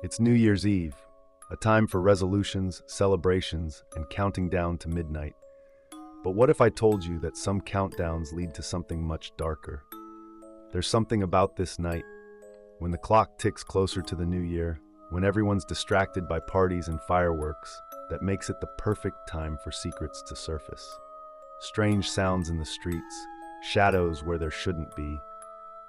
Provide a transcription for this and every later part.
It's New Year's Eve, a time for resolutions, celebrations, and counting down to midnight. But what if I told you that some countdowns lead to something much darker? There's something about this night, when the clock ticks closer to the new year, when everyone's distracted by parties and fireworks, that makes it the perfect time for secrets to surface. Strange sounds in the streets, shadows where there shouldn't be,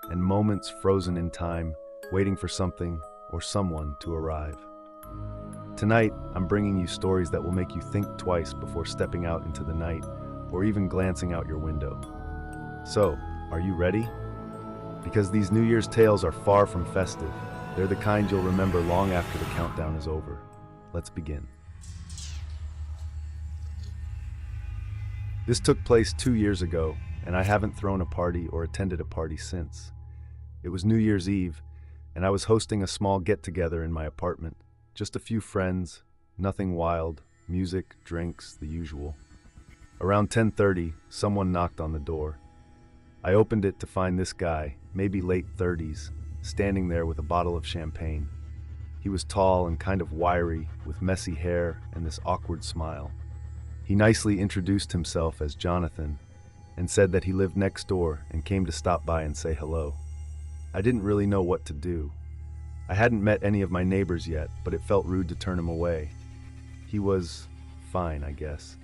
and moments frozen in time, waiting for something or someone to arrive. Tonight, I'm bringing you stories that will make you think twice before stepping out into the night or even glancing out your window. So, are you ready? Because these New Year's tales are far from festive. They're the kind you'll remember long after the countdown is over. Let's begin. This took place 2 years ago, and I haven't thrown a party or attended a party since. It was New Year's Eve, and I was hosting a small get-together in my apartment. Just a few friends, nothing wild, music, drinks, the usual. Around 10:30, someone knocked on the door. I opened it to find this guy, maybe late 30s, standing there with a bottle of champagne. He was tall and kind of wiry, with messy hair and this awkward smile. He nicely introduced himself as Jonathan and said that he lived next door and came to stop by and say hello. I didn't really know what to do. I hadn't met any of my neighbors yet, but it felt rude to turn him away. He was fine, I guess.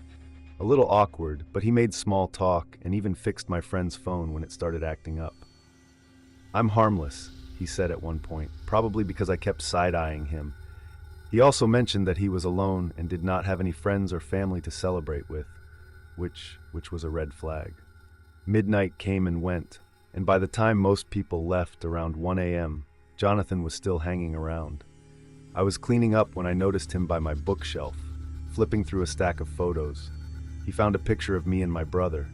A little awkward, but he made small talk and even fixed my friend's phone when it started acting up. "I'm harmless," he said at one point, probably because I kept side-eyeing him. He also mentioned that he was alone and did not have any friends or family to celebrate with, which was a red flag. Midnight came and went, and by the time most people left around 1 a.m., Jonathan was still hanging around. I was cleaning up when I noticed him by my bookshelf, flipping through a stack of photos. He found a picture of me and my brother.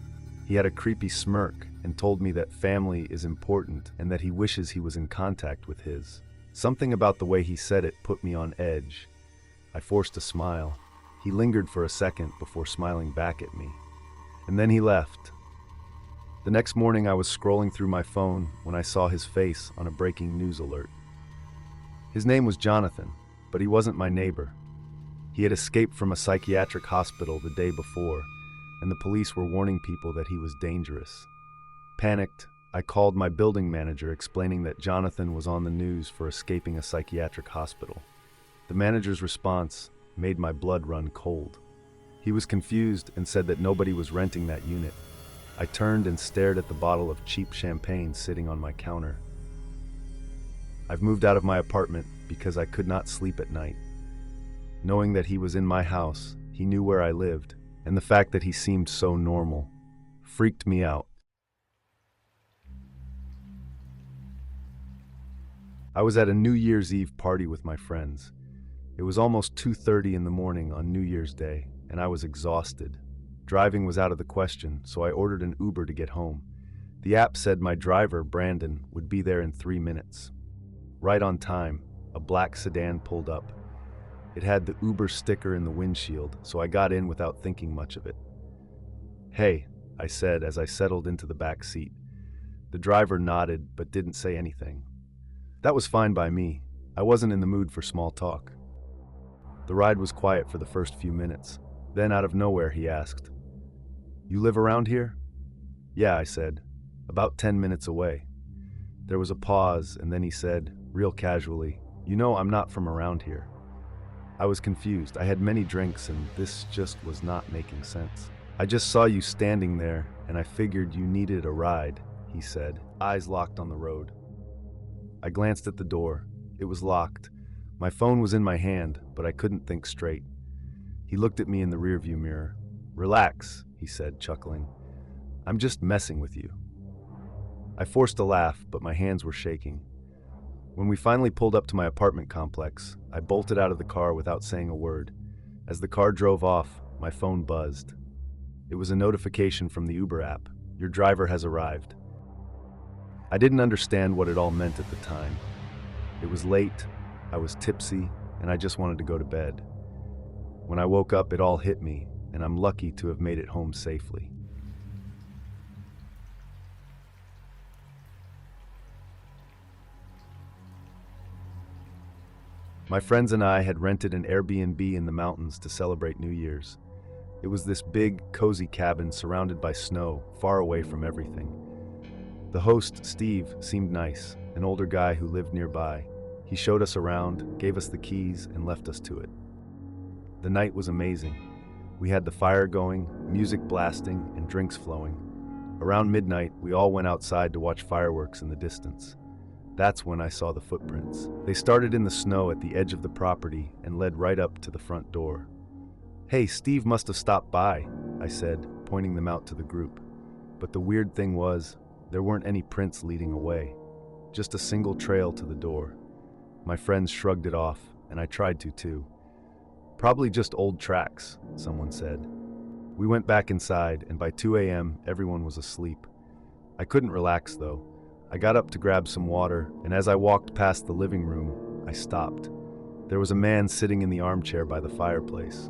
He had a creepy smirk and told me that family is important and that he wishes he was in contact with his. Something about the way he said it put me on edge. I forced a smile. He lingered for a second before smiling back at me. And then he left. The next morning I was scrolling through my phone when I saw his face on a breaking news alert. His name was Jonathan, but he wasn't my neighbor. He had escaped from a psychiatric hospital the day before, and the police were warning people that he was dangerous. Panicked, I called my building manager explaining that Jonathan was on the news for escaping a psychiatric hospital. The manager's response made my blood run cold. He was confused and said that nobody was renting that unit. I turned and stared at the bottle of cheap champagne sitting on my counter. I've moved out of my apartment because I could not sleep at night. Knowing that he was in my house, he knew where I lived, and the fact that he seemed so normal freaked me out. I was at a New Year's Eve party with my friends. It was almost 2:30 in the morning on New Year's Day, and I was exhausted. Driving was out of the question, so I ordered an Uber to get home. The app said my driver, Brandon, would be there in 3 minutes. Right on time, a black sedan pulled up. It had the Uber sticker in the windshield, so I got in without thinking much of it. "Hey," I said as I settled into the back seat. The driver nodded but didn't say anything. That was fine by me. I wasn't in the mood for small talk. The ride was quiet for the first few minutes. Then out of nowhere he asked, "You live around here?" "Yeah," I said, "about 10 minutes away." There was a pause, and then he said, real casually, "You know, I'm not from around here." I was confused. I had many drinks, and this just was not making sense. "I just saw you standing there, and I figured you needed a ride," he said, eyes locked on the road. I glanced at the door. It was locked. My phone was in my hand, but I couldn't think straight. He looked at me in the rearview mirror. "Relax," he said, chuckling. "I'm just messing with you." I forced a laugh, but my hands were shaking. When we finally pulled up to my apartment complex, I bolted out of the car without saying a word. As the car drove off, my phone buzzed. It was a notification from the Uber app. "Your driver has arrived." I didn't understand what it all meant at the time. It was late, I was tipsy, and I just wanted to go to bed. When I woke up, it all hit me, and I'm lucky to have made it home safely. My friends and I had rented an Airbnb in the mountains to celebrate New Year's. It was this big, cozy cabin surrounded by snow, far away from everything. The host, Steve, seemed nice, an older guy who lived nearby. He showed us around, gave us the keys, and left us to it. The night was amazing. We had the fire going, music blasting, and drinks flowing. Around midnight, we all went outside to watch fireworks in the distance. That's when I saw the footprints. They started in the snow at the edge of the property and led right up to the front door. "Hey, Steve must have stopped by," I said, pointing them out to the group. But the weird thing was, there weren't any prints leading away, just a single trail to the door. My friends shrugged it off, and I tried to too. "Probably just old tracks," someone said. We went back inside, and by 2 a.m., everyone was asleep. I couldn't relax, though. I got up to grab some water, and as I walked past the living room, I stopped. There was a man sitting in the armchair by the fireplace.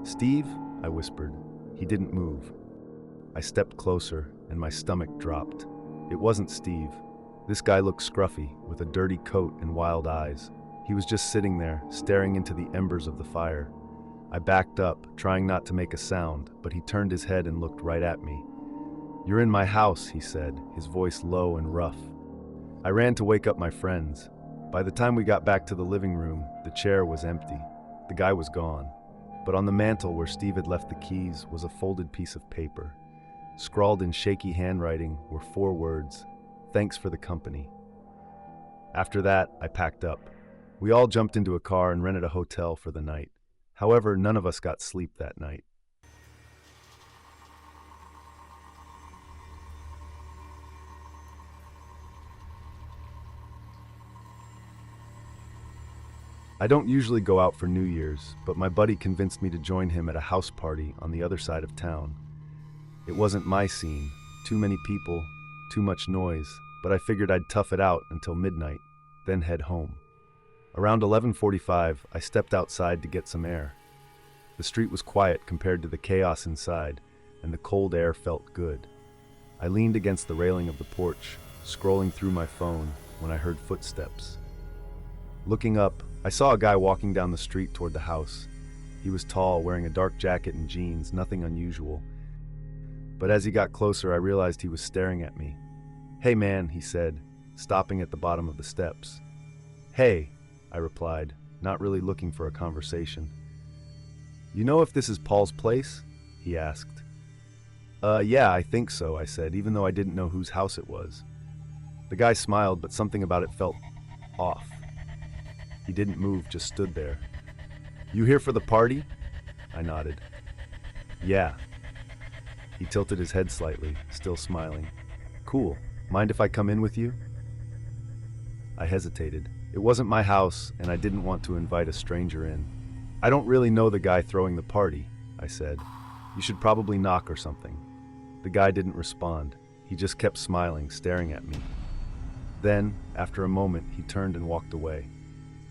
"Steve?" I whispered. He didn't move. I stepped closer, and my stomach dropped. It wasn't Steve. This guy looked scruffy, with a dirty coat and wild eyes. He was just sitting there, staring into the embers of the fire. I backed up, trying not to make a sound, but he turned his head and looked right at me. "You're in my house," he said, his voice low and rough. I ran to wake up my friends. By the time we got back to the living room, the chair was empty. The guy was gone. But on the mantel where Steve had left the keys was a folded piece of paper. Scrawled in shaky handwriting were 4 words, "Thanks for the company." After that, I packed up. We all jumped into a car and rented a hotel for the night. However, none of us got sleep that night. I don't usually go out for New Year's, but my buddy convinced me to join him at a house party on the other side of town. It wasn't my scene, too many people, too much noise, but I figured I'd tough it out until midnight, then head home. Around 11:45, I stepped outside to get some air. The street was quiet compared to the chaos inside, and the cold air felt good. I leaned against the railing of the porch, scrolling through my phone, when I heard footsteps. Looking up, I saw a guy walking down the street toward the house. He was tall, wearing a dark jacket and jeans, nothing unusual. But as he got closer, I realized he was staring at me. "Hey man," he said, stopping at the bottom of the steps. "Hey," I replied, not really looking for a conversation. "You know if this is Paul's place?" he asked. Yeah, I think so," I said, even though I didn't know whose house it was. The guy smiled, but something about it felt off. He didn't move, just stood there. "You here for the party?" I nodded. "Yeah." He tilted his head slightly, still smiling. "Cool. Mind if I come in with you?" I hesitated. It wasn't my house, and I didn't want to invite a stranger in. "I don't really know the guy throwing the party," I said. "You should probably knock or something." The guy didn't respond. He just kept smiling, staring at me. Then, after a moment, he turned and walked away.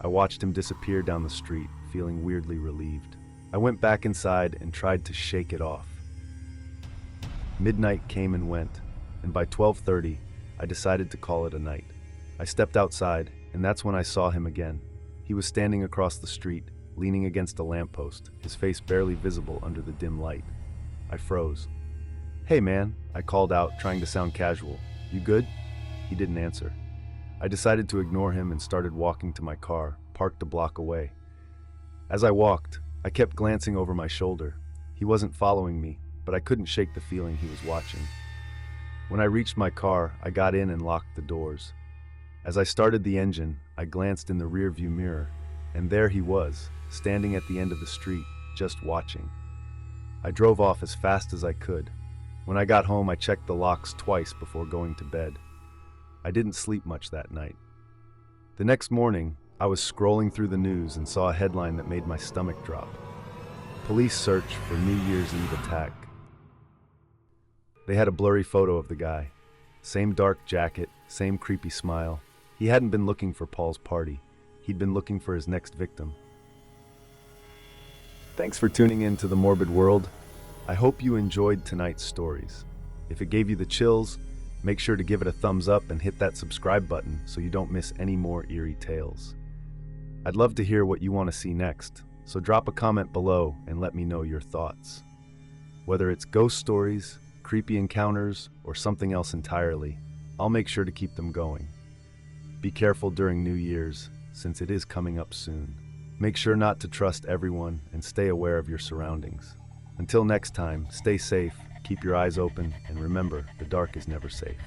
I watched him disappear down the street, feeling weirdly relieved. I went back inside and tried to shake it off. Midnight came and went, and by 12:30, I decided to call it a night. I stepped outside, and that's when I saw him again. He was standing across the street, leaning against a lamppost, his face barely visible under the dim light. I froze. "Hey man," I called out, trying to sound casual. "You good?" He didn't answer. I decided to ignore him and started walking to my car, parked a block away. As I walked, I kept glancing over my shoulder. He wasn't following me, but I couldn't shake the feeling he was watching. When I reached my car, I got in and locked the doors. As I started the engine, I glanced in the rearview mirror, and there he was, standing at the end of the street, just watching. I drove off as fast as I could. When I got home, I checked the locks twice before going to bed. I didn't sleep much that night. The next morning, I was scrolling through the news and saw a headline that made my stomach drop. "Police search for New Year's Eve attack." They had a blurry photo of the guy. Same dark jacket, same creepy smile. He hadn't been looking for Paul's party. He'd been looking for his next victim. Thanks for tuning in to The Morbid World. I hope you enjoyed tonight's stories. If it gave you the chills, make sure to give it a thumbs up and hit that subscribe button so you don't miss any more eerie tales. I'd love to hear what you want to see next, so drop a comment below and let me know your thoughts. Whether it's ghost stories, creepy encounters, or something else entirely, I'll make sure to keep them going. Be careful during New Year's, since it is coming up soon. Make sure not to trust everyone and stay aware of your surroundings. Until next time, stay safe, keep your eyes open, and remember, the dark is never safe.